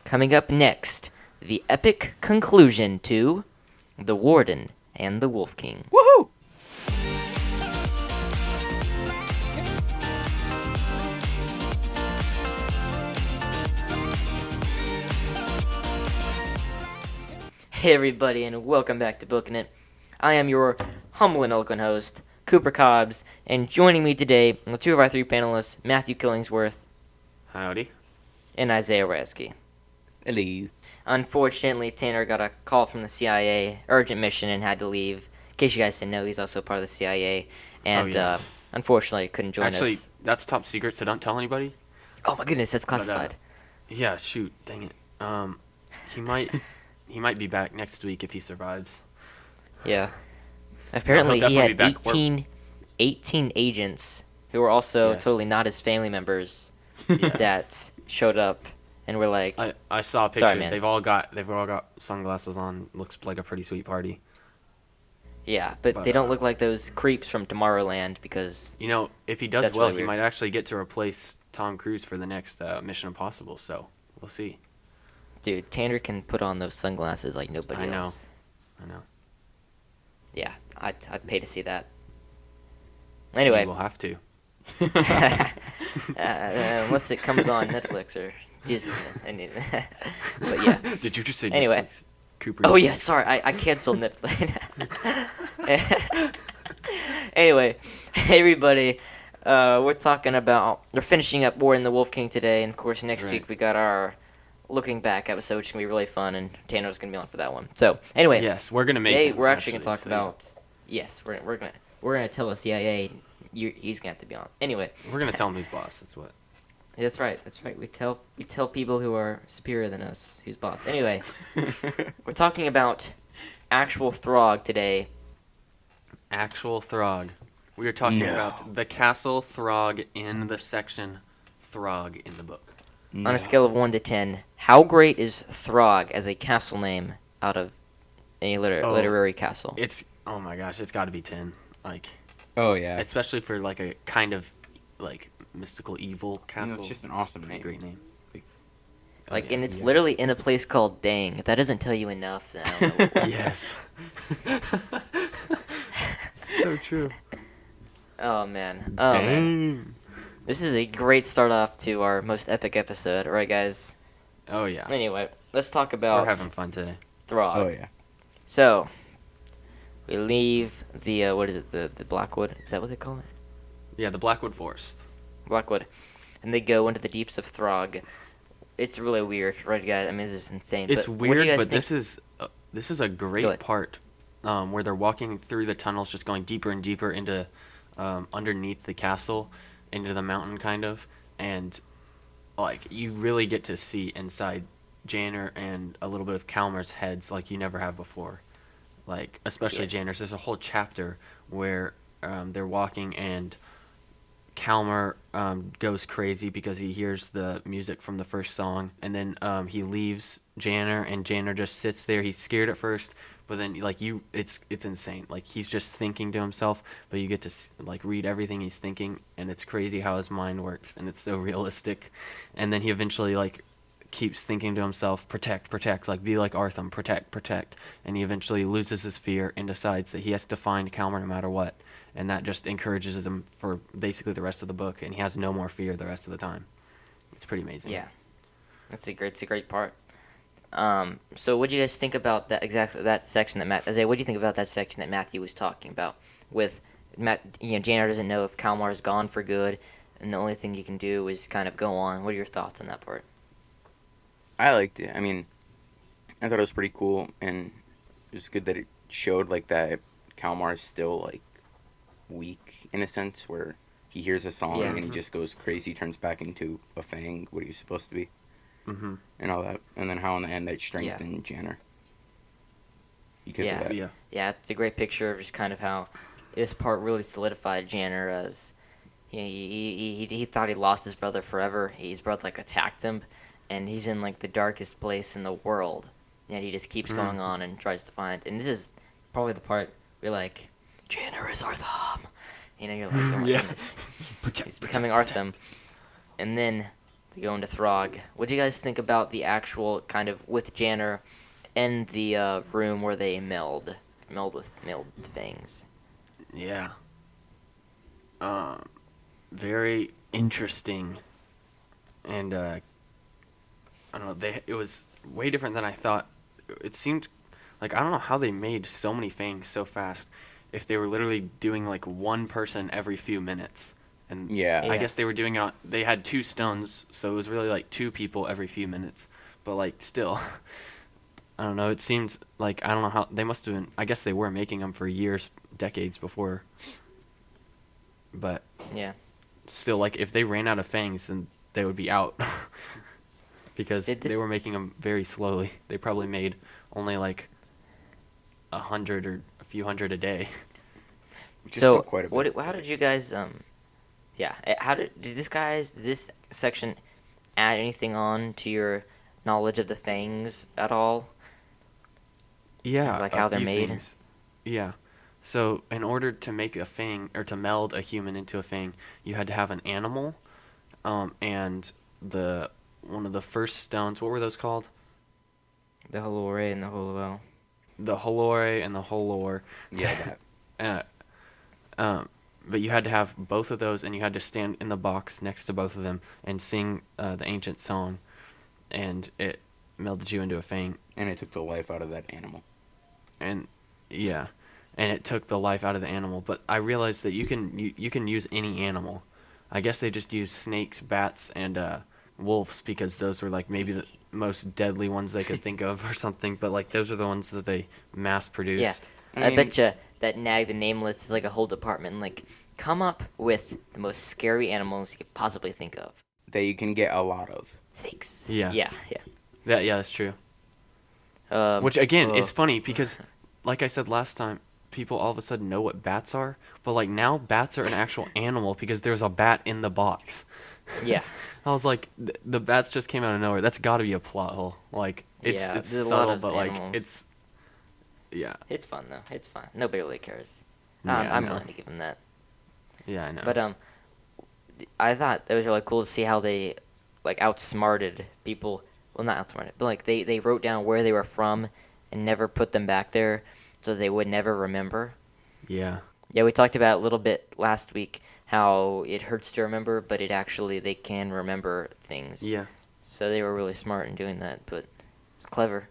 Coming up next, the epic conclusion to The Warden and the Wolf King. Woohoo! Hey everybody, and welcome back to Bookin It. I am your humble and eloquent host, Cooper Cobbs, and joining me today are two of our three panelists, Matthew Killingsworth Howdy. and Isaiah Rasky. Hello. Unfortunately, Tanner got a call from the CIA, urgent mission, and had to leave. In case you guys didn't know, he's also part of the CIA, and unfortunately couldn't join Actually, us. that's top secret, so don't tell anybody. Oh my goodness, that's classified. Yeah, shoot, dang it. He might be back next week if he survives. Yeah. Apparently, he'll he had definitely be 18 agents who were also totally not his family members that showed up and were like, I saw a picture. Sorry, man. They've all got sunglasses on. Looks like a pretty sweet party. yeah, but they don't look like those creeps from Tomorrowland because You know, if he does That's well, really he weird. might actually get to replace Tom Cruise for the next Mission Impossible. So we'll see. dude, Tanner can put on those sunglasses like nobody I know. else. I know. Yeah, I'd pay to see that. Anyway, we'll have to. unless it comes on Netflix or Disney. But yeah. Did you just say Anyway. Netflix? Cooper? Oh yeah, sorry, I canceled Netflix. Anyway, hey everybody, we're finishing up Warden and the Wolf King today, and of course next Right. week we got our looking back episode, which is gonna be really fun, and Tanner's gonna be on for that one. So anyway, Yes, we're gonna make. today him, we're actually gonna talk so about. Yes, we're gonna tell the CIA he's gonna have to be on. Anyway, We're gonna tell him who's boss. That's what. that's right. We tell people who are superior than us who's boss. Anyway, we're talking about actual Throg today. Actual Throg. We are talking No. about the castle Throg in the section Throg in the book. On a scale of 1 to 10, how great is Throg as a castle name out of any literary castle? Oh my gosh, it's got to be 10. Like, Oh yeah. especially for like a kind of like mystical evil castle. it's just an awesome a pretty name. great name. Like, and it's yeah. literally in a place called Dang. If that doesn't tell you enough, then I don't know what will. Yes. So true. Oh, man. Oh, man. This is a great start off to our most epic episode, right, guys? Oh yeah. Anyway, let's talk about We're having fun today. Throg. Oh yeah. So, we leave the, what is it, the Blackwood? Is that what they call it? Yeah, the Blackwood Forest. Blackwood. And they go into the deeps of Throg. It's really weird, right, guys? I mean, this is insane. It's but what do you weird, guys but think? this is a Go great ahead. part where they're walking through the tunnels, just going deeper and deeper into underneath the castle, into the mountain, kind of, and like you really get to see inside Janner and a little bit of Calmer's heads, like you never have before. Like especially Yes. Janner's. There's a whole chapter where they're walking and Calmer goes crazy because he hears the music from the first song, and then he leaves Janner, and Janner just sits there. He's scared at first, but then it's insane. Like he's just thinking to himself, but you get to like read everything he's thinking, and it's crazy how his mind works, and it's so realistic. And then he eventually like keeps thinking to himself, protect, like be like Artham, protect, and he eventually loses his fear and decides that he has to find Calmer no matter what. And that just encourages him for basically the rest of the book, and he has no more fear the rest of the time. It's pretty amazing. Yeah. It's a great part. So what do you guys think about that section that Isaiah, what do you think about that section that Matthew was talking about with Janner doesn't know if Calmar is gone for good, and the only thing he can do is kind of go on. What are your thoughts on that part? I liked it. I mean, I thought it was pretty cool, and it was good that it showed like that Calmar is still like weak in a sense, where he hears a song Yeah. and he just goes crazy, turns back into a Fang, what he's supposed to be, Mm-hmm. and all that. And then how in the end that strengthened Janner because of that. Yeah. Yeah, it's a great picture of just kind of how this part really solidified Janner as he thought he lost his brother forever. His brother like attacked him, and he's in like the darkest place in the world, and he just keeps going on and tries to find. And this is probably the part where you're like, Janner is Artham. You know, you're like, oh my goodness. He's becoming Artham. And then They go into Throg. What do you guys think about the actual kind of with Janner in the room where they meld fangs? Yeah. Very interesting, and I don't know. It was way different than I thought. It seemed like I don't know how they made so many fangs so fast. If they were literally doing like one person every few minutes, and Yeah. I guess they were doing it on. They had 2 stones, so it was really like 2 people every few minutes. But like still, I don't know. It seemed like I don't know how they must have been. I guess they were making them for years, decades before. But Yeah. still, like if they ran out of fangs, then they would be out. Because they were making them very slowly. They probably made only like 100 or a few hundred a day. Which is So still quite a bit. how did you guys how did this section add anything on to your knowledge of the fangs at all? Yeah, Like a how they're few made? things. Yeah. So in order to make a fang or to meld a human into a fang, you had to have an animal, and one of the first stones. What were those called? The Holore and the Holuel. The Holore and the Holor. Yeah, that. But you had to have both of those, and you had to stand in the box next to both of them and sing the ancient song, and it melded you into a fang. And it took the life out of that animal. And yeah, and it took the life out of the animal. But I realized that you can use any animal. I guess they just used snakes, bats, and wolves because those were like maybe the most deadly ones they could think of or something. But like those are the ones that they mass produced. Yeah. I I mean- bet you that Nag the Nameless is like a whole department. Like, come up with the most scary animals you could possibly think of. That you can get a lot of. Snakes. Yeah. Yeah. Yeah, that's true. Which again, it's funny because, like I said last time, people all of a sudden know what bats are, but like now bats are an actual animal because there's a bat in the box. Yeah. I was like, the bats just came out of nowhere. That's got to be a plot hole. Like it's Yeah, it's there's a lot subtle, of but like animals. it's yeah, It's fun though. It's fun. Nobody really cares. Yeah, I I'm know. willing to give them that. yeah, I know. But I thought it was really cool to see how they like outsmarted people. Well, not outsmarted, but like they wrote down where they were from and never put them back there, so they would never remember. yeah, Yeah, we talked about a little bit last week how it hurts to remember, but they can remember things. yeah, So they were really smart in doing that, but it's clever.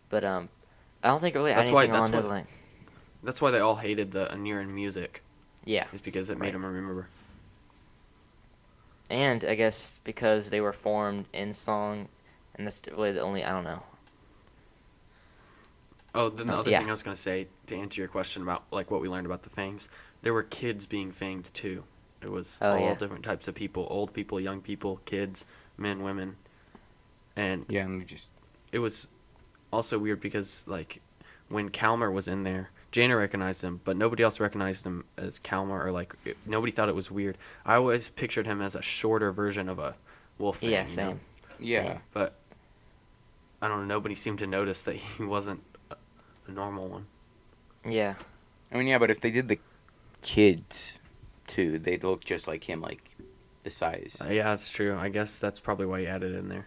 But I don't think it really That's had why- anything that's on to why- like. that's why they all hated the Aniran music, Yeah. is because it made Right. them remember. And I guess because they were formed in song, and that's really the only, I don't know. Oh, then the other yeah. thing I was gonna say to answer your question about like what we learned about the fangs, there were kids being fanged too. It was Oh, all yeah. different types of people: old people, young people, kids, men, women, and Yeah, and we just. it was also weird because like when Calmer was in there, Jaina recognized him, but nobody else recognized him as Calmer, or like nobody thought it was weird. I always pictured him as a shorter version of a wolf fang. Yeah, you know? same. Yeah. Same. But I don't know. Nobody seemed to notice that he wasn't a normal one. Yeah. I mean, yeah, but if they did the kids, too, they'd look just like him, like the size. Yeah, that's true. I guess that's probably why he added it in there.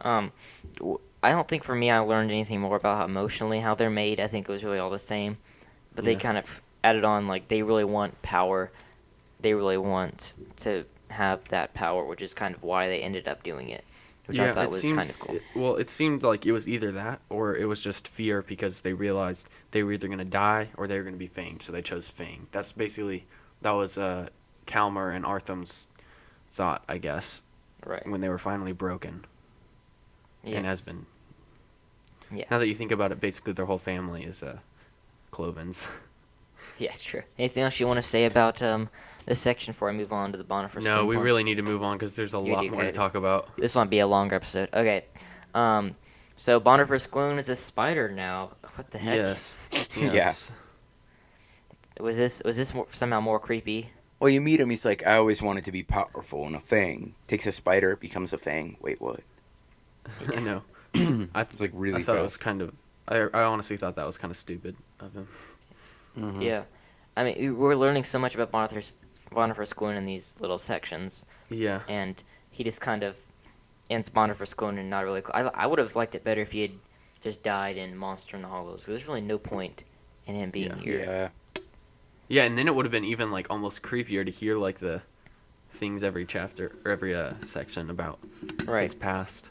I don't think for me I learned anything more about how emotionally how they're made. I think it was really all the same, but they Yeah. kind of added on like they really want power. They really want to have that power, which is kind of why they ended up doing it, which I thought was kind of cool. It seemed like it was either that or it was just fear because they realized they were either going to die or they were going to be fanged, so they chose Fang. That was Calmer and Artham's thought, I guess, Right. when they were finally broken. And has Yes. been. Yeah. Now that you think about it, basically their whole family is Clovens. Yeah, true. Anything else you want to say about this section before I move on to the Bonifer? No, we really need to move on because there's a You lot do, more to guys. talk about. This might be a longer episode. Okay. So Bonifer Squoon is a spider now. What the heck? Yes. Yeah. yes. Was this somehow more creepy? Well, you meet him, he's like, I always wanted to be powerful, and a fang. Takes a spider, becomes a fang. Wait, what? I know. It's like really I thought it was fast. kind of. I honestly thought that was kind of stupid of him. Mhm. Yeah. I mean, we're learning so much about Bonifer Squoon in these little sections, Yeah. and he just kind of ends Bonifer School and not really. I would have liked it better if he had just died in Monster in the Hollows. There's really no point in him being here. Yeah. Yeah, and then it would have been even like almost creepier to hear like the things every chapter or every section about his past.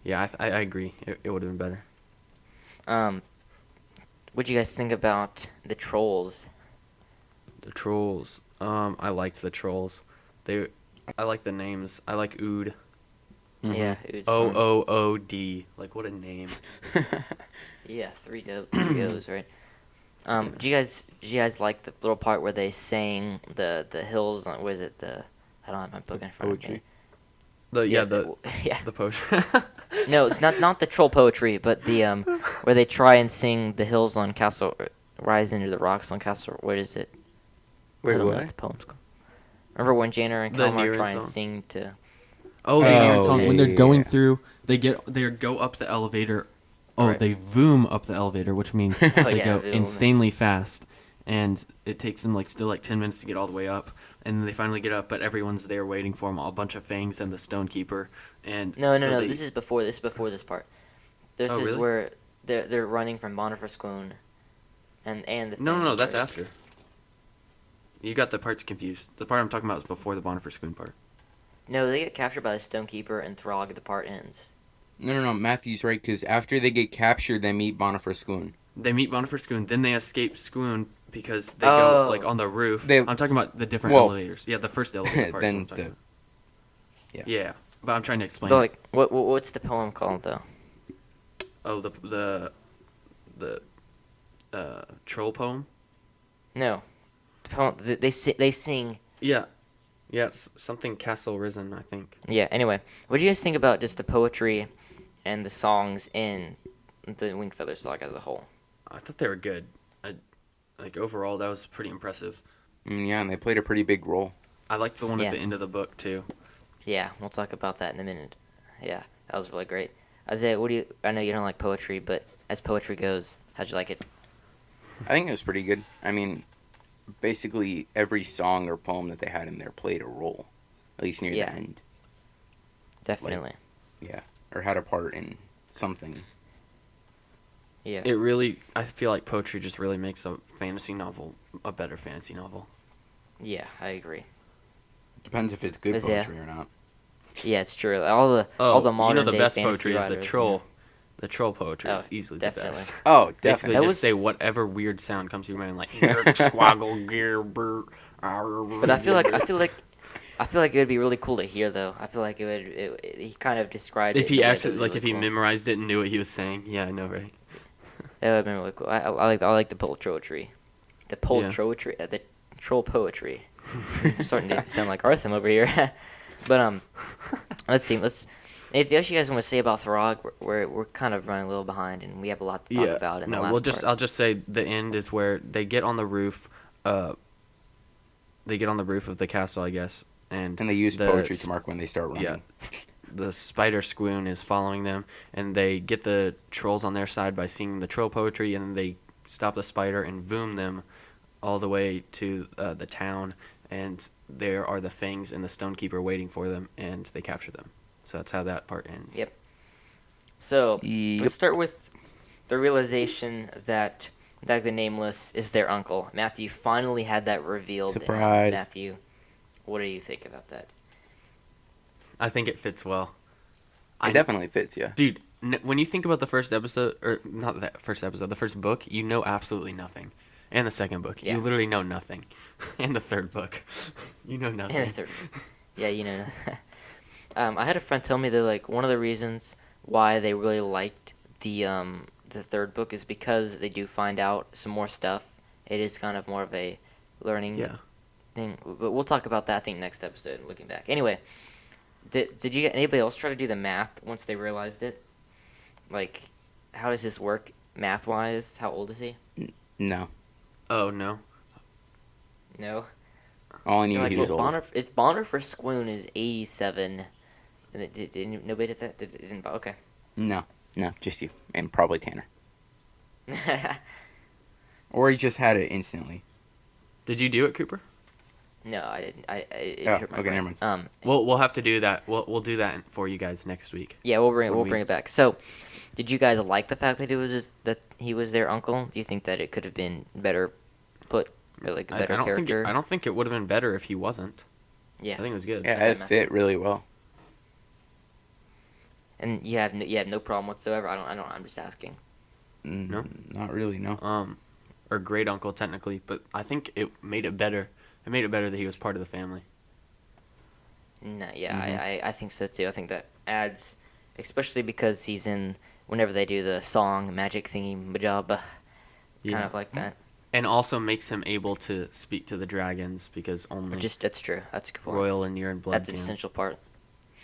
Yeah, I agree. It would have been better. What'd you guys think about the trolls? The trolls. I liked the trolls. I like the names. I like Ood. Mm-hmm. Yeah, it was O fun. O O D. Like what a name. Yeah, three O's, right? Do you guys like the little part where they sang the hills on, what is it, I don't have my book in front of me. The potion. No, not the troll poetry, but the where they try and sing the hills on Castle Rise into the Rocks on Castle, what is it? Wait, I don't know what? the poem's called. Remember when Janner and The Kalmar Niran try and song? sing to Oh, the Oh, Niran song. When they're yeah. going through, they go up the elevator. Oh, Right. they voom up the elevator, which means Oh, they yeah, go voom. insanely fast, and it takes them still 10 minutes to get all the way up, and then they finally get up, but everyone's there waiting for them, a bunch of fangs and the stone keeper, and No. so This is before this part. This Oh, is really? where they're running from Bonifer Schoon, and the No, things, that's right? after. You got the parts confused. The part I'm talking about is before the Bonifer Spoon part. No, they get captured by the Stonekeeper and Throg. The part ends. No. Matthew's right, because after they get captured, they meet Bonifer Schoon. They meet Bonifer Spoon, then they escape Spoon because they Oh. go on the roof. They- I'm talking about the different Well, elevators. Yeah, the first elevator part. then What I'm talking the- about. Yeah, but I'm trying to explain. But like, what's the poem called though? Oh, the troll poem. No, the poem they sing. Yeah, it's something Castle Risen, I think. Yeah. Anyway, what do you guys think about just the poetry and the songs in the Wingfeather Saga as a whole? I thought they were good. Overall, that was pretty impressive. Yeah, and they played a pretty big role. I liked the one Yeah. at the end of the book too. Yeah, we'll talk about that in a minute. Yeah, that was really great. Isaiah, I know you don't like poetry, but as poetry goes, how'd you like it? I think it was pretty good. I mean, basically every song or poem that they had in there played a role, at least near Yeah. the end. Definitely. Yeah, or had a part in something. Yeah. It really, I feel like poetry just really makes a fantasy novel a better fantasy novel. Yeah, I agree. Depends if it's good Is, yeah. poetry or not. Yeah, it's true. All the modern the day best fantasy poetry is the writers, troll. yeah. The troll poetry Oh, is easily definitely. the best. Oh, Basically, definitely. That just was- say whatever weird sound comes to your mind, like squaggle, gear, burr. But I feel like it would be really cool to hear though. I feel like he kind of described it if he in a way that actually was like really if he cool. memorized it and knew what he was saying. Yeah, I know, right? That would have been really cool. I like the poetry. The poetry, the troll poetry. I'm starting to sound like Arthur over here. But let's see. Anything else you guys want to say about Throg? We're kind of running a little behind, and we have a lot to talk about in the last part. I'll just say the end is where they get on the roof. They get on the roof of the castle, I guess, and And they use the poetry to mark when they start running. Yeah. The spider squoon is following them, and they get the trolls on their side by singing the troll poetry, and then they stop the spider and voom them all the way to the town, and there are the fangs and the stonekeeper waiting for them, and they capture them. So that's how that part ends. Yep. So Yep. let's start with the realization that Dag the Nameless is their uncle. Matthew finally had that revealed. Surprise. Matthew, what do you think about that? I think it fits well. It definitely fits, yeah. Dude, when you think about the first episode, or not that first episode, the first book, you know absolutely nothing. And the second book, Yeah. you literally know nothing. And the third book, you know nothing. And the third. Yeah, you know. I had a friend tell me that like one of the reasons why they really liked the third book is because they do find out some more stuff. It is kind of more of a learning Yeah. thing, but we'll talk about that I think next episode. Looking back, anyway, did you anybody else try to do the math once they realized it? Like, how does this work math wise? How old is he? No. Oh, no. No. All I knew You're like, he was well, old. if Bonner for Squoon is 87, and did nobody did that? It didn't. Okay. No, just you. And probably Tanner. Or he just had it instantly. Did you do it, Cooper? No, I didn't. It Oh, hurt my okay, brain. never mind. We'll have to do that. We'll do that for you guys next week. Yeah, we'll when bring it back. So, did you guys like the fact that he was their uncle? Do you think that it could have been better put, or like a better character? I don't think it would have been better if he wasn't. Yeah, I think it was good. Yeah, As I it fit really well. and you have no problem whatsoever. I'm just asking. No? Not really. No. Or great uncle technically, but I think it made it better. It made it better that he was part of the family. No, yeah, Mhm. I think so too. I think that adds, especially because he's in whenever they do the song magic thingy majab, kind Yeah. of like that. And also makes him able to speak to the dragons because only That's true. That's a good point. royal and urine blood That's an can. essential part.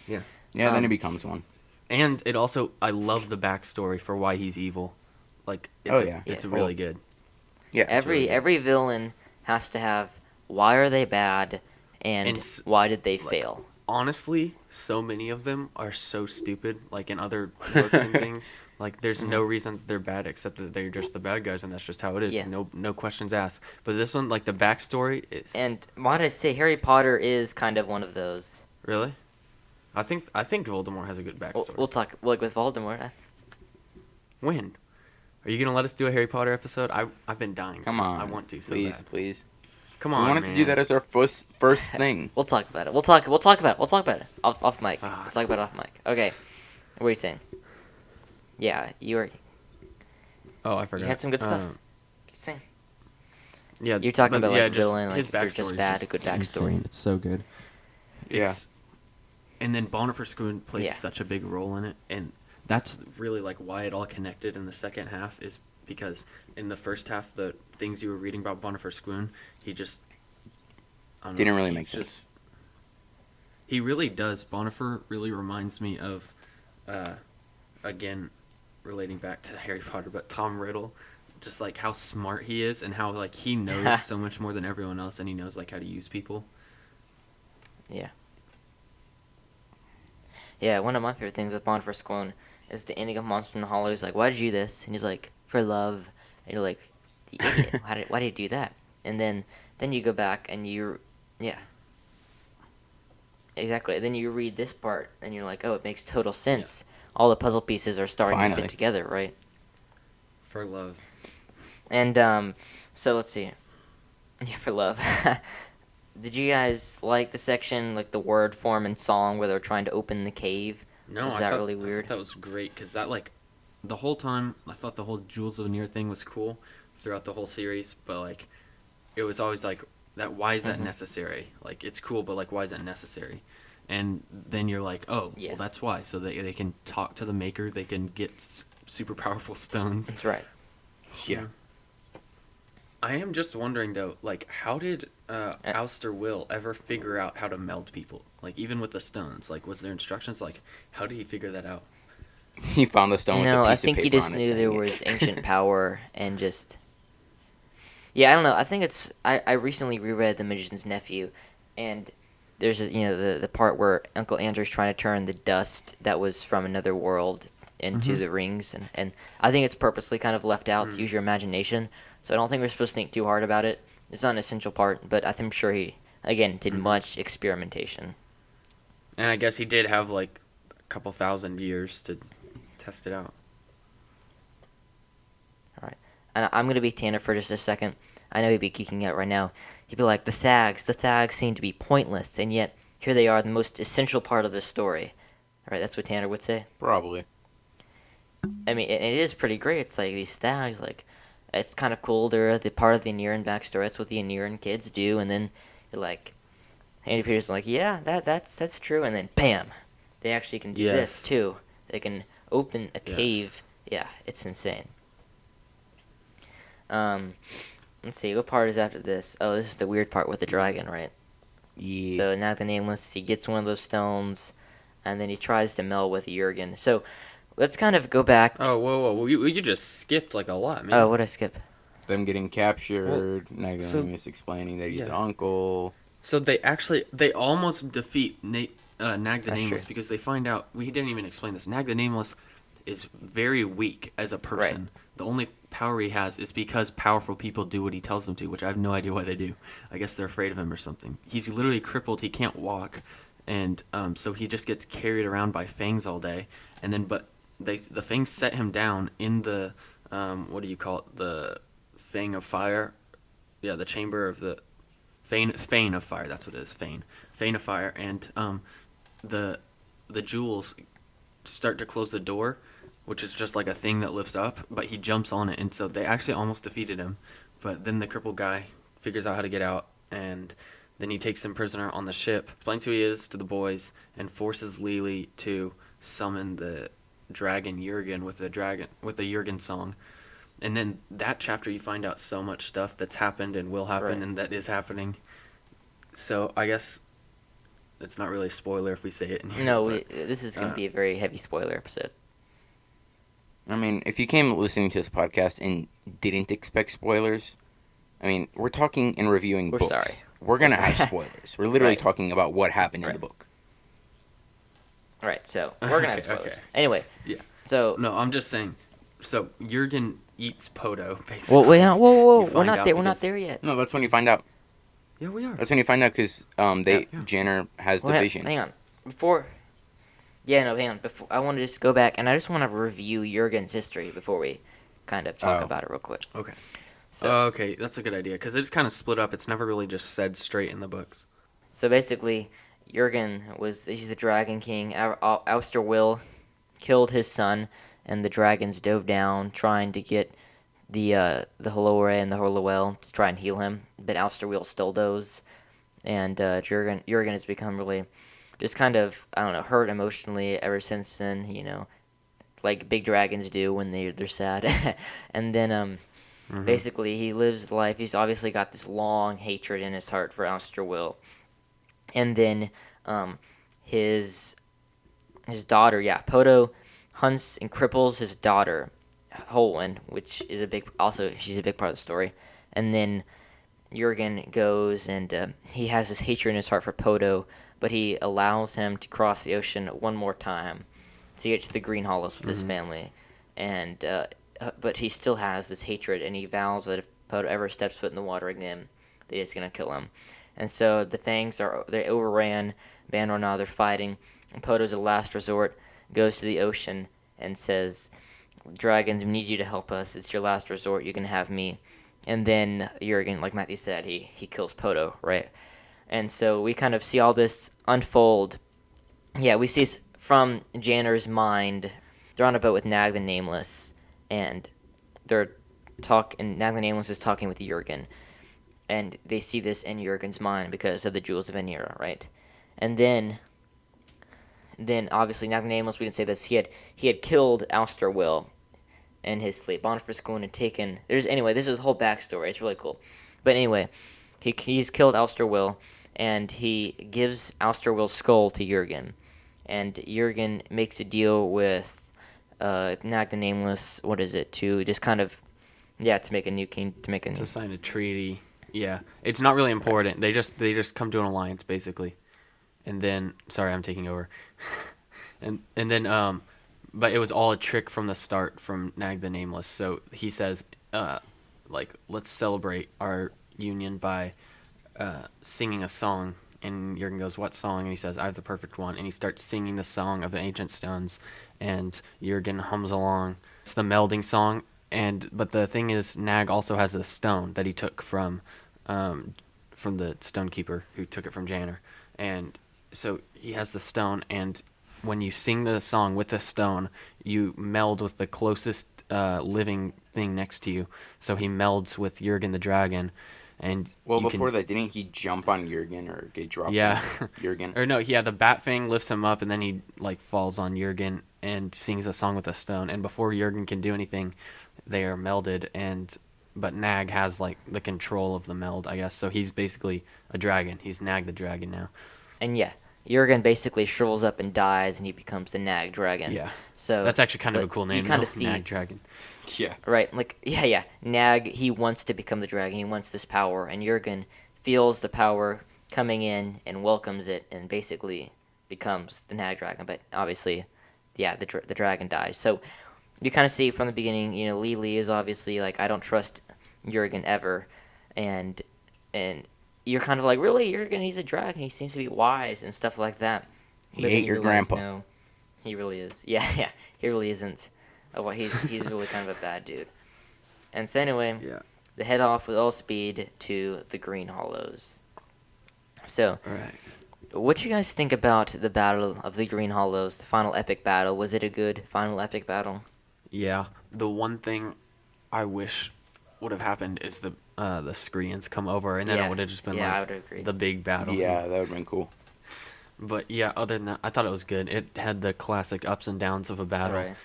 Yeah. Yeah, then he Um, becomes one. And it also, I love the backstory for why he's evil. Like, it's Yeah. really good. Yeah. it's really good. Every villain has to have why are they bad and And why did they like, fail. Honestly, so many of them are so stupid. Like in other books and things, like there's no reason that they're bad except that they're just the bad guys, and that's just how it is. Yeah. No questions asked. But this one, like the backstory is And why did I say Harry Potter is kind of one of those? really. I think Voldemort has a good backstory. We'll talk like with Voldemort. When? Are you gonna let us do a Harry Potter episode? I've been dying. Come to. on. I want to so please, bad. please. Come We on, wanted man. to do that as our first thing. We'll talk about it. We'll talk about it. We'll talk about it off mic. Ah. We'll talk about it off mic. Okay. What are you saying? Yeah, you Oh, I forgot. had some good stuff. Keep saying. Yeah, You're talking but about like yeah, just villain, his like they're just backstory bad, is a good insane. backstory. It's so good. Yeah. And then Bonifer Schoon plays Yeah. such a big role in it, and that's really like why it all connected in the second half is because in the first half the things you were reading about Bonifer Schoon, he just I don't Didn't know, really he's make sense. just- He really does. Bonifer really reminds me of, again, relating back to Harry Potter, but Tom Riddle, just like how smart he is and how like he knows so much more than everyone else, and he knows like how to use people. Yeah. Yeah, one of my favorite things with Bonifer Schoon is the ending of Monster in the Hollow. He's like, "Why did you do this?" And he's like, "For love." And you're like, "The idiot! Why did you do that?" And then you go back and yeah. Exactly. Then you read this part and you're like, "Oh, it makes total sense. All the puzzle pieces are starting to Finally. fit together, right?" For love. And so let's see. Yeah, for love. Did you guys like the section, like the word form and song where they're trying to open the cave? No, Was I that thought, really I thought weird? that was great because that like, the whole time I thought the whole Jewels of Near thing was cool throughout the whole series, but like, it was always like that. Why is that Mhm. necessary? Like it's cool, but like why is that necessary? And then you're like, oh, Yeah. well that's why. So they can talk to the maker. They can get super powerful stones. That's right. Yeah. I am just wondering though, like, how did Ouster Will ever figure out how to meld people? Like, even with the stones, like, was there instructions? Like, how did he figure that out? He found the stone with No, a piece I of think paper he just on it knew there saying it. was ancient power and just. Yeah, I don't know. I think it's. I recently reread The Magician's Nephew, and there's the part where Uncle Andrew's trying to turn the dust that was from another world into Mhm. the rings, and I think it's purposely kind of left out to use your imagination. So I don't think we're supposed to think too hard about it. It's not an essential part, but I'm sure he again did much experimentation. And I guess he did have like a couple thousand years to test it out. All right, and I'm gonna be Tanner for just a second. I know he'd be geeking out right now. He'd be like, the Thags seem to be pointless, and yet here they are, the most essential part of the story. All right, that's what Tanner would say. Probably. I mean, it is pretty great. It's like these Thags, like, it's kind of cool. They're the part of the Aniran backstory. That's what the Aniran kids do, and then you're like, Andy Peters like, yeah, that's true, and then bam, they actually can do Yes. this too. They can open a Yes. cave. Yeah, it's insane. Let's see, what part is after this? Oh, this is the weird part with the dragon, right? Yeah. So now the Nameless, he gets one of those stones, and then he tries to meld with Jurgen. So let's kind of go back. Oh, whoa. You just skipped like a lot, man. Oh, what'd I skip? Them getting captured, so- Naganimus explaining that he's yeah. the uncle. So they almost defeat Nag the That's Nameless true. because they find out, we didn't even explain this, Nag the Nameless is very weak as a person. Right. The only power he has is because powerful people do what he tells them to, which I have no idea why they do. I guess they're afraid of him or something. He's literally crippled. He can't walk. And so he just gets carried around by fangs all day. And then, the fangs set him down in the, what do you call it? The fang of fire. Yeah, the chamber of the fane of fire. That's what it is. Fane of fire. And the jewels start to close the door, which is just like a thing that lifts up. But he jumps on it, and so they actually almost defeated him. But then the crippled guy figures out how to get out, and then he takes him prisoner on the ship, explains who he is to the boys, and forces Lily to summon the dragon Jurgen with a Jurgen song. And then that chapter, you find out so much stuff that's happened and will happen, Right. and that is happening. So I guess it's not really a spoiler if we say it in here. No, but, this is going to be a very heavy spoiler episode. I mean, if you came listening to this podcast and didn't expect spoilers, I mean, we're talking and reviewing We're books. sorry. We're going to have spoilers. We're literally Right. talking about what happened in Right. the book. All right, so we're going to have Okay, spoilers. okay. Anyway, Yeah. so... No, I'm just saying. So Jurgen eats Poto, basically. Well, wait, whoa, You we're find not out there. We're not because- there yet. No, that's when you find out. Yeah, we are. That's when you find out because Yeah. Janner has the Well, vision. hang on. Hang on. Before I want to just go back, and I just want to review Jurgen's history before we kind of talk Oh. about it real quick. Okay. So, Okay, that's a good idea because it's kind of split up. It's never really just said straight in the books. so basically, he's the Dragon King. Ouster Will killed his son, and the dragons dove down trying to get the Halore and the Horlewell to try and heal him, but Ouster Will stole those, and Jurgen has become really just kind of, I don't know, hurt emotionally ever since then, like big dragons do when they're sad. And then basically he lives life. He's obviously got this long hatred in his heart for Ouster Will. And then his daughter, Poto hunts and cripples his daughter, Holwyn, which is she's a big part of the story. And then Jurgen goes and he has this hatred in his heart for Poto, but he allows him to cross the ocean one more time to get to the Green Hollows with his family. And but he still has this hatred, and he vows that if Poto ever steps foot in the water again, that he's going to kill him. And so the Fangs they overran Banner. They're fighting, and Poto's a last resort goes to the ocean and says, "Dragons, we need you to help us. It's your last resort. You can have me." And then Jurgen, like Matthew said, he kills Poto, right? And so we kind of see all this unfold. Yeah, we see from Janner's mind. They're on a boat with Nag the Nameless, and Nag the Nameless is talking with Jurgen. And they see this in Jurgen's mind because of the Jewels of Anira, right? And then obviously Nag the Nameless, we can say this, he had killed Ouster Will in his sleep. Boniface Goon had taken... This is a whole backstory. It's really cool. But anyway, he's killed Ouster Will, and he gives Ouster Will's skull to Jurgen. And Jurgen makes a deal with Nag the Nameless, to just kind of... Yeah, to make a new king... To sign a treaty. Yeah, it's not really important. They just come to an alliance basically, and then sorry, I'm taking over, and then but it was all a trick from the start from Nag the Nameless. So he says, let's celebrate our union by singing a song. And Jurgen goes, "What song?" And he says, "I have the perfect one." And he starts singing the song of the ancient stones, and Jurgen hums along. It's the melding song. But the thing is, Nag also has a stone that he took from the stonekeeper who took it from Janner, and so he has the stone. And when you sing the song with the stone, you meld with the closest living thing next to you. So he melds with Jurgen the dragon, and Before that, didn't he jump on Jurgen or get dropped? Yeah, on Jurgen. or no, the bat fang lifts him up, and then he falls on Jurgen and sings a song with a stone. And before Jurgen can do anything, they are melded, but Nag has the control of the meld, I guess. So he's basically a dragon. He's Nag the dragon now. And Jurgen basically shrivels up and dies, and he becomes the Nag dragon. Yeah. So That's actually kind of a cool name. You kind though, of see Nag dragon. Yeah. right, Nag, he wants to become the dragon. He wants this power, and Jurgen feels the power coming in and welcomes it, and basically becomes the Nag dragon. But obviously, the dragon dies. So you kind of see from the beginning, Lee is obviously like, I don't trust Jurgen ever, and you're kind of like, really, Jurgen? He's a dragon. He seems to be wise and stuff like that. He But ate then you your realize, grandpa. no, he really is. Yeah, yeah, he really isn't. Oh, well, he's really kind of a bad dude. And so anyway, Yeah. they head off with all speed to the Green Hollows. So, All right. what you guys think about the Battle of the Green Hollows, the final epic battle? Was it a good final epic battle? Yeah. The one thing I wish would have happened is the Skreans come over, and then Yeah. it would have just been Yeah, I like would agree. the big battle. Yeah, that would have been cool. But yeah, other than that, I thought it was good. It had the classic ups and downs of a battle. Right.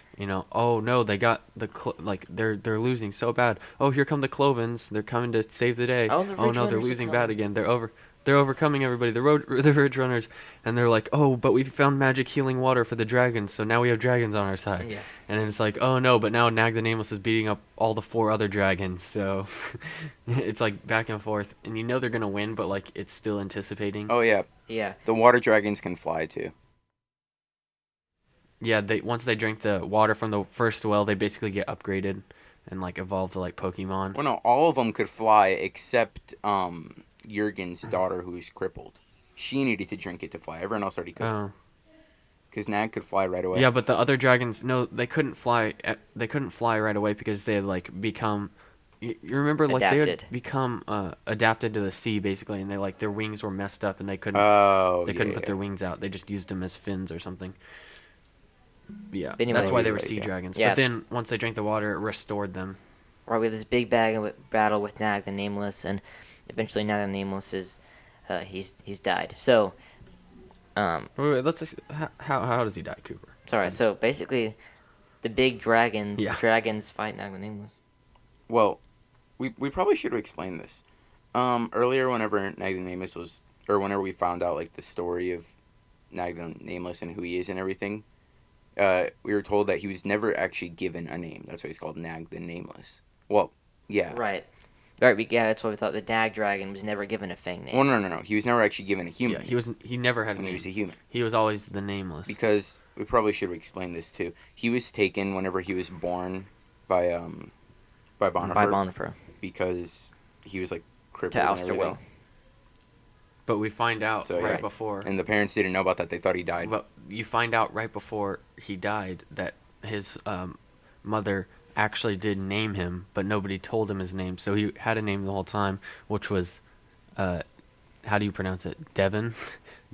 Oh no, they got they're losing so bad. Oh, here come the Clovens. They're coming to save the day. Oh, the Oh Ridge no, they're Runners are losing bad coming. again. They're overcoming everybody. The Ridge Runners, and they're like, oh, but we found magic healing water for the dragons, so now we have dragons on our side. Yeah. And then it's like, oh no, but now Nag the Nameless is beating up all the 4 other dragons, so it's like back and forth, and they're gonna win, but like it's still anticipating. Oh yeah, Yeah. the water dragons can fly too. Yeah, once they drink the water from the first well, they basically get upgraded and like evolve to like Pokemon. Well, no, all of them could fly except Jurgen's daughter, who's crippled. She needed to drink it to fly. Everyone else already could. Oh. Because Nag could fly right away. Yeah, but the other dragons, no, they couldn't fly. They couldn't fly right away because they had like become. You remember, like they Adapted. had become adapted to the sea basically, and their wings were messed up, and they couldn't Yeah, put their wings out. They just used them as fins or something. Yeah, Anyway, that's why they were right, sea yeah. dragons. Yeah. But then once they drank the water, it restored them. Right, with this big battle with Nag the Nameless, and eventually Nag the Nameless is, he's died. So, Wait, let's. How does he die, Cooper? sorry. So basically, the big dragons, Yeah. fight Nag the Nameless. Well, we probably should have explained this. Earlier, whenever Nag the Nameless was, or whenever we found out like the story of Nag the Nameless and who he is and everything, we were told that he was never actually given a name. That's why he's called Nag the Nameless. Well, yeah. Right. Right. Yeah, that's what we thought. The Nag dragon was never given a fang name. Well, no. He was never actually given a human. Yeah, he never had a when he name. was a human. He was always the nameless. Because we probably should have explained this too. He was taken whenever he was born by Bonifer. By Bonifer. Because he was like crippled To and Ousterwell. everything. But we find out So, right yeah. before. And the parents didn't know about that. They thought he died. But you find out right before he died that his mother actually did name him, but nobody told him his name. So he had a name the whole time, which was, how do you pronounce it? Devon?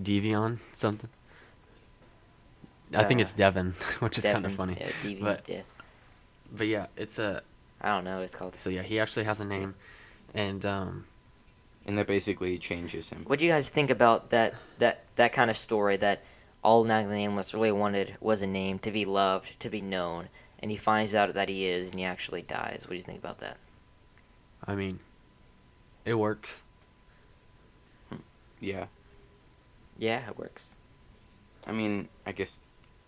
Devion? Something? I think it's Devon, which is kind of funny. Yeah, Deviant, But- yeah. But yeah, it's a. I don't know what it's called. So yeah, he actually has a name, and And that basically changes him. What do you guys think about that kind of story, that all Nag the Nameless really wanted was a name, to be loved, to be known, and he finds out that he is, and he actually dies? What do you think about that? I mean, it works. Yeah. Yeah, it works. I mean, I guess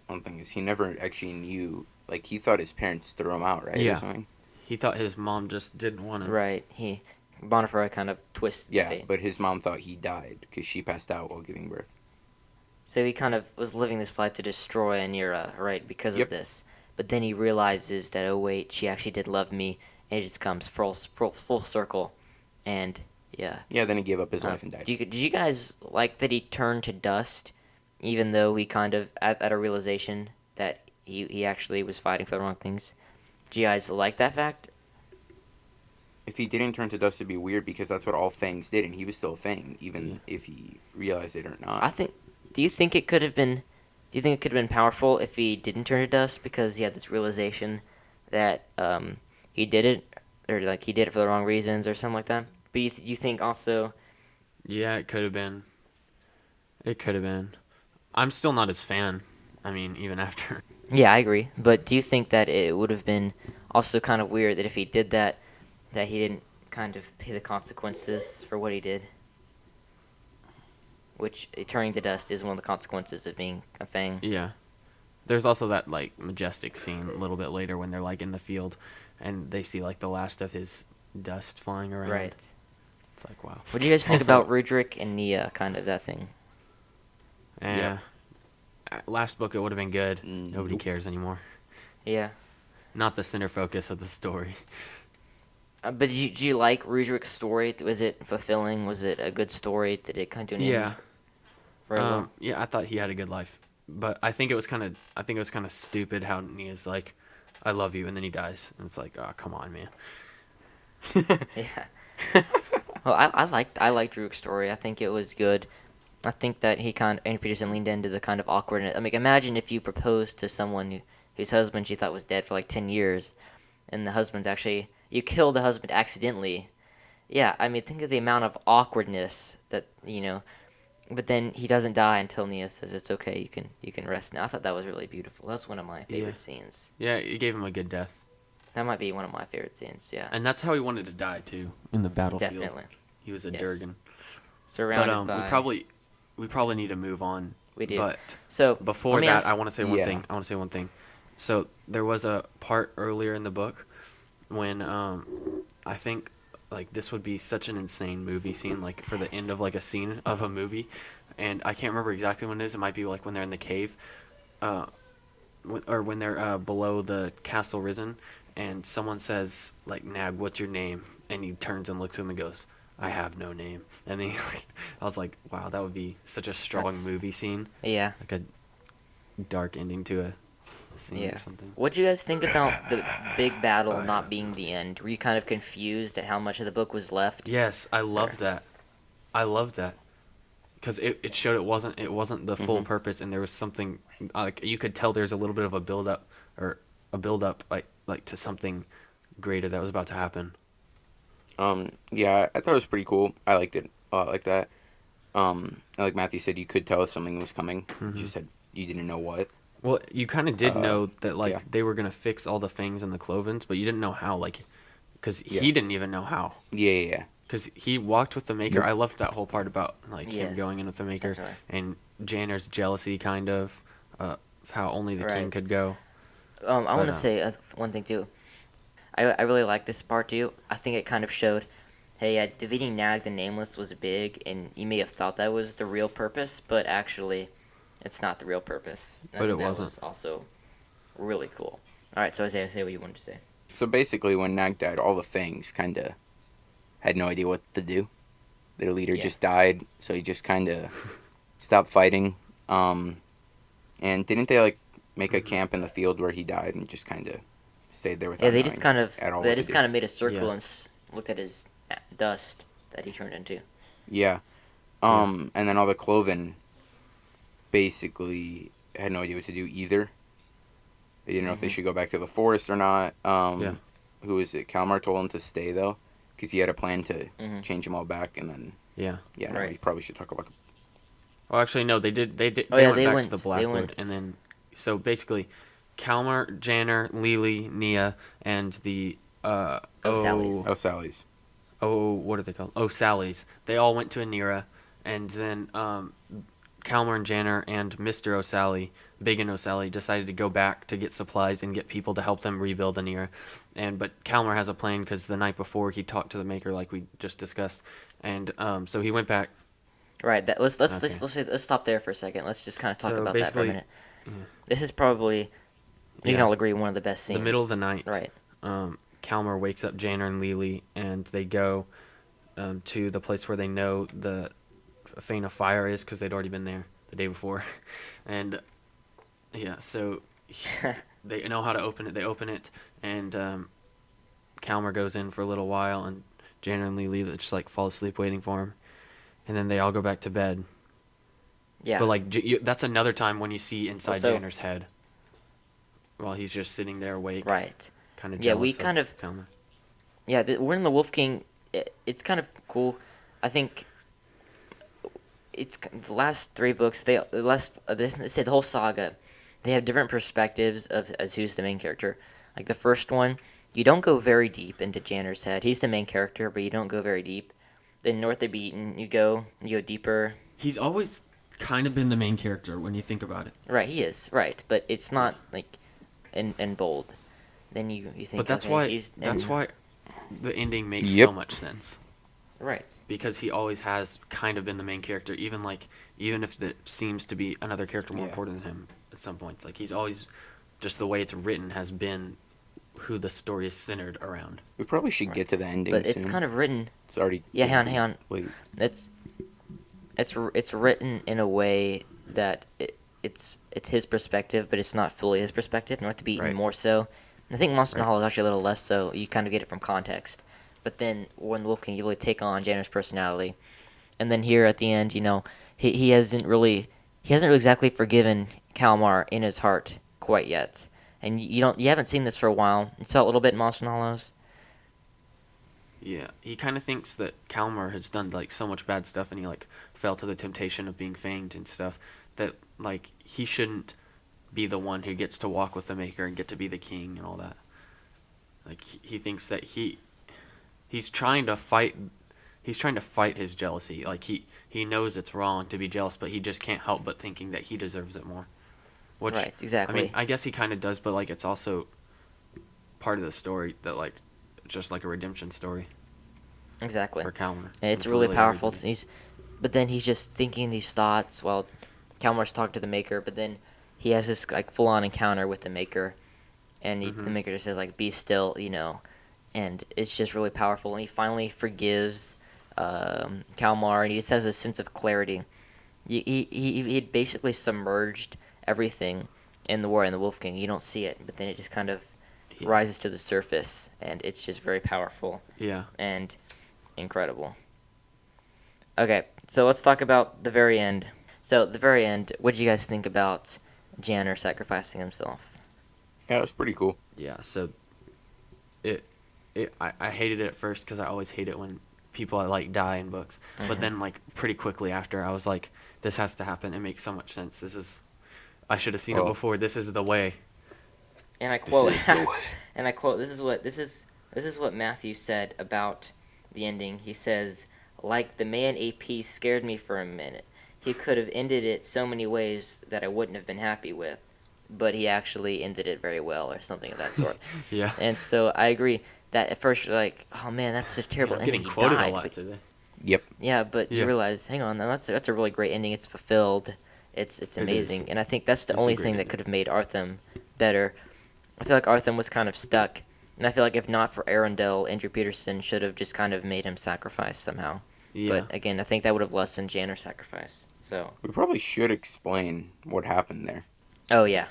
one thing is he never actually knew. Like, he thought his parents threw him out, right? Yeah. Or something? He thought his mom just didn't want him. Right. Bonifer kind of twisted Yeah, fate. but his mom thought he died because she passed out while giving birth. So he kind of was living this life to destroy Anira, right, because Yep. of this. But then he realizes that, oh wait, she actually did love me, and it just comes full circle, and yeah. Yeah, then he gave up his life and died. Did you guys like that he turned to dust, even though he kind of at a realization that he actually was fighting for the wrong things? Do you guys like that fact? If he didn't turn to dust, it'd be weird because that's what all Fangs did, and he was still a Fang, even if he realized it or not. Do you think it could have been powerful if he didn't turn to dust, because he had this realization that he did it, or like he did it for the wrong reasons or something like that? But you think also? Yeah, it could have been. It could have been. I'm still not his fan. I mean, even after. Yeah, I agree. But do you think that it would have been also kind of weird that if he did that he didn't kind of pay the consequences for what he did? Which, turning to dust is one of the consequences of being a Fang. Yeah. There's also that, like, majestic scene a little bit later when they're, like, in the field and they see, like, the last of his dust flying around. Right. It's like, wow. What do you guys think Also- about Rudrick and Nia, kind of that thing? Yeah. Yeah. last book, it would have been good. Nobody Nope. cares anymore. Yeah. Not the center focus of the story. But do you like Rudrick's story? Was it fulfilling? Was it a good story? Did it kind of do an Yeah. end very well? Yeah, I thought he had a good life, but I think it was kind of stupid how Nia's like, "I love you," and then he dies, and it's like, oh, come on, man. Yeah. Well, I liked Rudrick's story. I think it was good. I think that he kind of Andy Peterson leaned into the kind of awkwardness. I mean, imagine if you proposed to someone whose husband she thought was dead for like 10 years, and the husband's actually you killed the husband accidentally. Yeah, I mean, think of the amount of awkwardness that But then he doesn't die until Nia says it's okay. You can rest now. I thought that was really beautiful. That's one of my favorite scenes. Yeah, it gave him a good death, That might be one of my favorite scenes. Yeah, and that's how he wanted to die too, in the battlefield. definitely. He was a Yes. Jurgen. Surrounded But by. we probably need to move on. We do. But So before let me that, ask- I want to say one Yeah. thing. So there was a part earlier in the book when I think like this would be such an insane movie scene, like for the end of like a scene of a movie, and I can't remember exactly when it is. It might be like when they're in the cave, or when they're below the castle risen, and someone says like, "Nag, what's your name?" And he turns and looks at him and goes, "I have no name." And then I was like, wow, that would be such a strong That's- movie scene, Yeah. like a dark ending to a scene Yeah. or something. What do you guys think about the big battle not being the end? Were you kind of confused at how much of the book was left? Yes, I loved that. I loved that because it showed it wasn't the full purpose, and there was something like you could tell there's a little bit of a build up like to something greater that was about to happen. Yeah, I thought it was pretty cool. I liked it a lot like that. Like Matthew said, you could tell if something was coming. You just said you didn't know what. Well, you kind of did know that like yeah. they were gonna fix all the fangs and the clovens, but you didn't know how, like, because Yeah. he didn't even know how. Yeah. Because he walked with the Maker. Yep. I loved that whole part about like him Yes, going in with the Maker definitely. and Janner's jealousy, kind of how only the king Right. could go. I want to But, say one thing too. I really like this part too. I think it kind of showed, hey, defeating Nag the Nameless was big, and you may have thought that was the real purpose, but actually, it's not the real purpose. And I But think it that wasn't. was also really cool. All right, so Isaiah, say what you wanted to say. So basically, when Nag died, all the Fangs kind of had no idea what to do. Their leader Yeah. just died, so he just kind of stopped fighting. And didn't they like make a camp in the field where he died and just kind of stayed there without Yeah, they just knowing kind of at all they what to just do? kind of made a circle Yeah. and looked at his dust that he turned into. Yeah. And then all the Cloven basically had no idea what to do either. They didn't know if they should go back to the forest or not. Yeah. Who is it? Kalmar told him to stay, though, because he had a plan to Mhm. change them all back, and then, Yeah. yeah, no, Right. we probably should talk about the... Well, actually, no. They did. Oh, They yeah, went they back went- to the they Blackwood, went- and then so basically, Kalmar, Janner, Lily, Nia, and the Sally's. Oh, Sally's. what are they called? Oh, Sally's. They all went to Anira, and then Kalmar and Janner and Mr. O'Sally, Big and O'Sally, decided to go back to get supplies and get people to help them rebuild Anira. But Kalmar has a plan because the night before he talked to the Maker, like we just discussed, and so he went back. Right. Let's Okay. let's stop there for a second. Let's just kind of talk So about that for a basically- minute. This is probably we can Yeah. all agree one of the best scenes. The middle of the night. Right. Kalmar wakes up Janner and Lily, and they go to the place where they know the Fane of Fire is because they'd already been there the day before. And yeah, so they know how to open it. They open it, and Kalmar goes in for a little while, and Janner and Lily just like fall asleep waiting for him. And then they all go back to bed. Yeah. But like that's another time when you see inside Also- Janner's head while he's just sitting there awake. right. Kind of Yeah, jealous we kind of- Kalmar. Yeah, we're in the Wolf King. It's kind of cool. I think it's the last three books. The whole saga. They have different perspectives of as who's the main character. Like the first one, you don't go very deep into Janner's head. He's the main character, but you don't go very deep. Then North of Beaten, you go deeper. He's always kind of been the main character when you think about it. Right, he is right, but it's not like in bold. Then you think. But that's okay, why he's that's why the ending makes Yep. so much sense. Right. because he always has kind of been the main character, even if it seems to be another character more Yeah. important than him at some points. Like he's always just the way it's written has been who the story is centered around. We probably should get to the ending But soon. it's kind of written. It's already. Yeah, hang on, getting hang on. late. It's written in a way that it's his perspective, but it's not fully his perspective. North to be even Right. more so. I think Monster Right. Hollow is actually a little less so. You kind of get it from context. But then when Wolf King, you really take on Janner's personality, and then here at the end, he hasn't really exactly forgiven Kalmar in his heart quite yet. And you haven't seen this for a while. You saw a little bit in Monster Hollows. Yeah, he kind of thinks that Kalmar has done like so much bad stuff, and he like fell to the temptation of being fanged and stuff, that like he shouldn't be the one who gets to walk with the Maker and get to be the king and all that. Like he thinks that he's trying to fight his jealousy. Like he knows it's wrong to be jealous, but he just can't help but thinking that he deserves it more. Which, Right, exactly. I mean, I guess he kind of does, but like it's also part of the story that like just like a redemption story Exactly. for Kalmar. And it's and for really powerful. everybody. But then he's just thinking these thoughts while Kalmar's talking to the Maker. But then he has this like full-on encounter with the Maker, and the Maker just says like, "Be still," and it's just really powerful. And he finally forgives Kalmar, and he just has a sense of clarity. He basically submerged everything in the war in the Wolf King. You don't see it, but then it just kind of rises to the surface, and it's just very powerful. Yeah. And incredible. Okay, so let's talk about the very end. So, the very end, what did you guys think about Janner sacrificing himself? Yeah, it was pretty cool. Yeah, so I hated it at first because I always hate it when people like die in books. But then like pretty quickly after, I was like, this has to happen. It makes so much sense. I should have seen it Well- before. This is the way. And I quote, is the way. and I quote, this is what Matthew said about the ending. He says, like the man AP scared me for a minute. He could have ended it so many ways that I wouldn't have been happy with, but he actually ended it very well, or something of that sort. Yeah. And so I agree that at first you're like, oh man, that's a terrible I'm ending. getting He quoted died. a lot But- today. Yep. yeah, but Yeah. you realize, hang on, that's a really great ending. It's fulfilled. It's amazing, and I think that's the It's a only great thing that ending. could have made Artham better. I feel like Artham was kind of stuck, and I feel like if not for Arundel, Andrew Peterson should have just kind of made him sacrifice somehow. Yeah. But again, I think that would have lessened Janner's sacrifice. So, We probably should explain what happened there. oh yeah,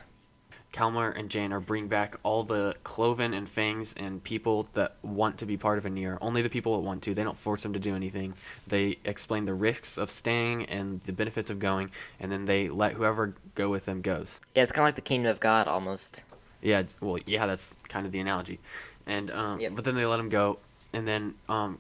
Kalmar and Janner bring back all the Cloven and Fangs and people that want to be part of a Nier. Only the people that want to. They don't force them to do anything. They explain the risks of staying and the benefits of going, and then they let whoever go with them goes. yeah, it's kind of like the Kingdom of God almost. Yeah, well, yeah, that's kind of the analogy. And Yep. but then they let him go, and then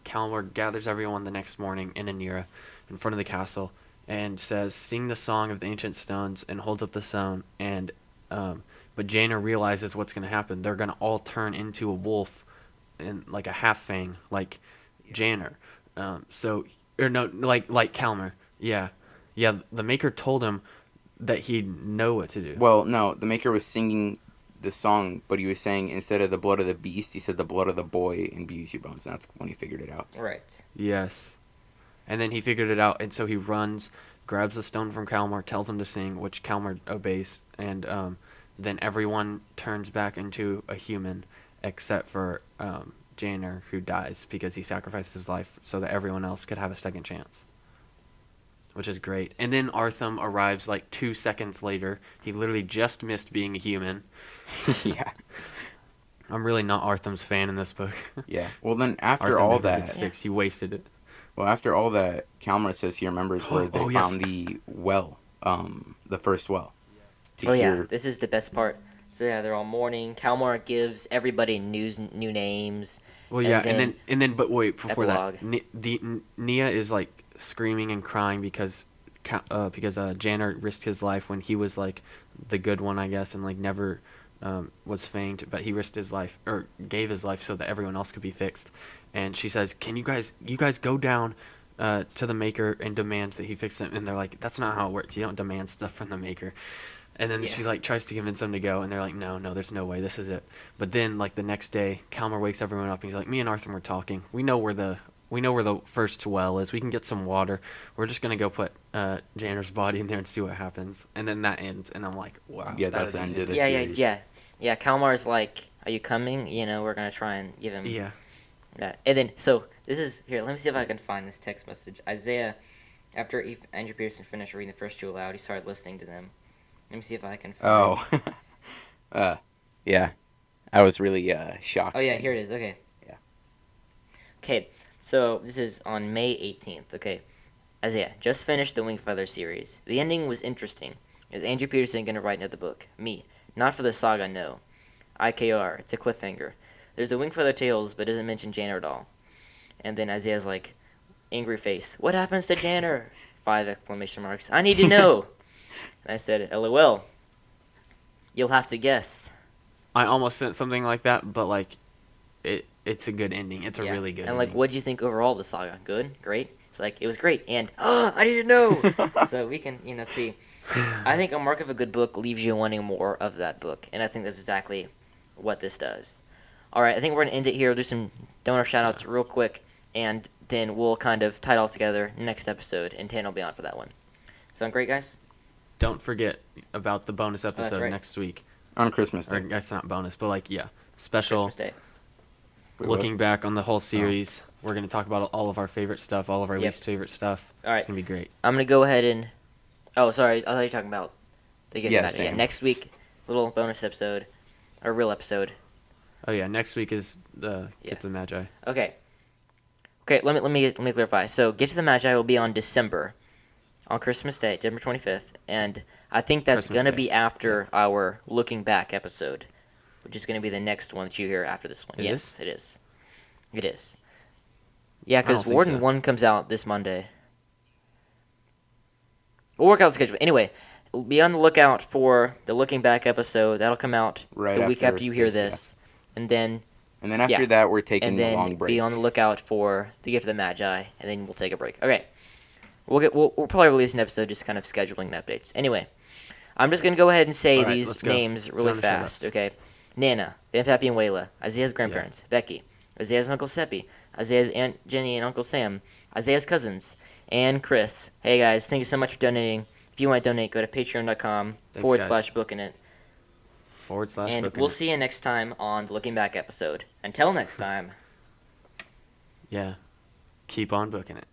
Kalmar gathers everyone the next morning in Anira, in front of the castle, and says, "Sing the song of the ancient stones," and holds up the stone. And but Jaina realizes what's going to happen. They're going to all turn into a wolf, and like a half fang, like Janner. Like Kalmar. Yeah. The Maker told him that he'd know what to do. Well, no, the Maker was singing the song, but he was saying instead of the blood of the beast, he said the blood of the boy imbues your bones. And that's when he figured it out. Right. Yes. And then he figured it out, and so he runs, grabs the stone from Kalmar, tells him to sing, which Kalmar obeys, and then everyone turns back into a human, except for Janner, who dies because he sacrificed his life so that everyone else could have a second chance. Which is great. And then Artham arrives like 2 seconds later. He literally just missed being a human. Yeah. I'm really not Artham's fan in this book. Yeah. Well, then after Artham all never that, gets fixed. He wasted it. well, after all that, Kalmar says he remembers where they Oh, yes. found the well, the first well. To Oh yeah, hear- this is the best part. So yeah, they're all mourning. Kalmar gives everybody new names. Well, yeah, and then, but wait, before Epilogue. that, Nia is like screaming and crying because Janner risked his life when he was like the good one, I guess, and like never was fanged, but he risked his life or gave his life so that everyone else could be fixed. And she says, "Can you guys go down to the Maker and demand that he fix them?" And they're like, "That's not how it works. You don't demand stuff from the Maker." And then she like tries to convince them to go, and they're like, no, there's no way, this is it. But then like the next day, Kalmar wakes everyone up, and he's like, "Me and Arthur were talking. We know where the we know where the first well is. We can get some water. We're just gonna go put Janner's body in there and see what happens. And then that ends, and I'm like, wow. Yeah, that that's is the an end of the Yeah, series. yeah. Kalmar's like, "Are you coming?" You know, we're gonna try and give him. Yeah. Yeah, and then so this is here. Let me see if I can find this text message. Isaiah, after Andrew Pearson finished reading the first two aloud, he started listening to them. Let me see if I can find. Oh. Yeah. I was really shocked. Oh yeah, here it is. Okay. Yeah. Okay, so this is on May 18th. Okay, Isaiah just finished the Wingfeather series. The ending was interesting. Is Andrew Peterson gonna write another book? Me. Not for the saga, no. IKR. It's a cliffhanger. There's a Wingfeather Tales, but doesn't mention Janner at all. And then Isaiah's like, angry face. What happens to Janner? 5 exclamation marks. I need to know. And I said, LOL. You'll have to guess. I almost sent something like that, but like, it's a good ending. It's a Yeah. really good. And like, ending. what do you think overall of the saga? Good, great. It's like it was great, and I need to know. So we can, see. I think a mark of a good book leaves you wanting more of that book, and I think that's exactly what this does. All right, I think we're gonna end it here. Do some donor shoutouts real quick, and then we'll kind of tie it all together next episode, and Tan will be on for that one. Sound great, guys? Don't forget about the bonus episode right. next week. On Christmas Day. Or that's not bonus, but like special. Christmas Day. Wait, Looking back on the whole series, we're gonna talk about all of our favorite stuff, all of our Yep. least favorite stuff. All right. It's gonna be great. I'm gonna go ahead and. Oh, sorry. I thought you were talking about the gift Yeah, matter. Yeah, same. next week, little bonus episode, or real episode. Oh yeah, next week is the Yes. Get the Magi. Okay. Okay. Let me clarify. So, Get to the Magi will be on December, on Christmas Day, December 25th, and I think that's Christmas gonna Day. be after our looking back episode, which is gonna be the next one that you hear after this one. It Yes, is? it is. It is. Yeah, I don't because think Warden so. 1 comes out this Monday. We'll work out the schedule. Anyway, be on the lookout for the looking back episode. That'll come out Right the week after after you hear this, yeah. this, and then And then after Yeah. that, we're taking and the then long break. be on the lookout for the Gift of the Magi, and then we'll take a break. Okay, we'll probably release an episode just kind of scheduling the updates. Anyway, I'm just gonna go ahead and say All right, these let's go. names really Down to fast. shoutouts. Okay, Nana, Aunt Pappy and Wayla, Isaiah's grandparents, Becky, Isaiah's Uncle Seppi, Isaiah's Aunt Jenny and Uncle Sam, Isaiah's cousins, and Chris. Hey guys, thank you so much for donating. If you want to donate, go to patreon.com Thanks, / booking it. / And booking we'll it. see you next time on the Looking Back episode. Until next time. Yeah. Keep on booking it.